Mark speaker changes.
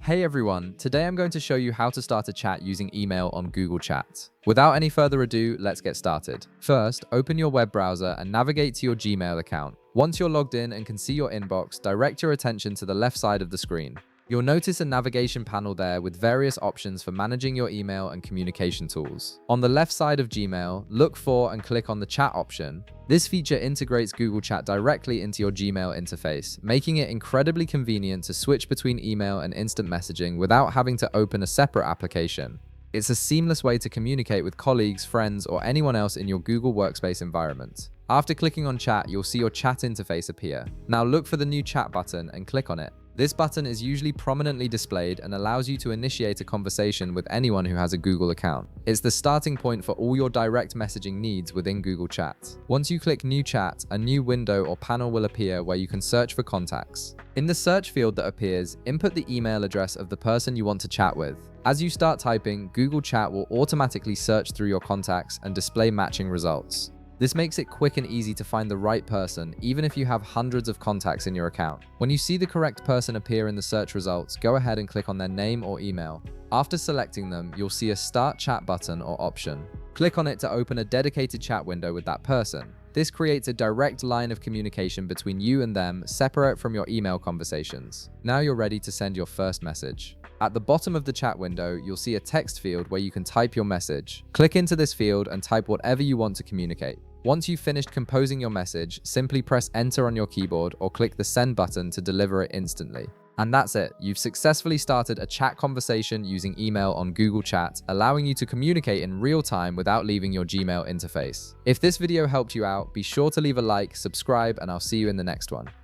Speaker 1: Hey everyone, today I'm going to show you how to start a chat using email on Google Chat. Without any further ado, let's get started. First, open your web browser and navigate to your Gmail account. Once you're logged in and can see your inbox, direct your attention to the left side of the screen. You'll notice a navigation panel there with various options for managing your email and communication tools. On the left side of Gmail, look for and click on the chat option. This feature integrates Google Chat directly into your Gmail interface, making it incredibly convenient to switch between email and instant messaging without having to open a separate application. It's a seamless way to communicate with colleagues, friends, or anyone else in your Google Workspace environment. After clicking on chat, you'll see your chat interface appear. Now look for the new chat button and click on it. This button is usually prominently displayed and allows you to initiate a conversation with anyone who has a Google account. It's the starting point for all your direct messaging needs within Google Chat. Once you click New Chat, a new window or panel will appear where you can search for contacts. In the search field that appears, input the email address of the person you want to chat with. As you start typing, Google Chat will automatically search through your contacts and display matching results. This makes it quick and easy to find the right person, even if you have hundreds of contacts in your account. When you see the correct person appear in the search results, go ahead and click on their name or email. After selecting them, you'll see a Start Chat button or option. Click on it to open a dedicated chat window with that person. This creates a direct line of communication between you and them, separate from your email conversations. Now you're ready to send your first message. At the bottom of the chat window, you'll see a text field where you can type your message. Click into this field and type whatever you want to communicate. Once you've finished composing your message, simply press enter on your keyboard or click the send button to deliver it instantly. And that's it. You've successfully started a chat conversation using email on Google Chat, allowing you to communicate in real time without leaving your Gmail interface. If this video helped you out, be sure to leave a like, subscribe, and I'll see you in the next one.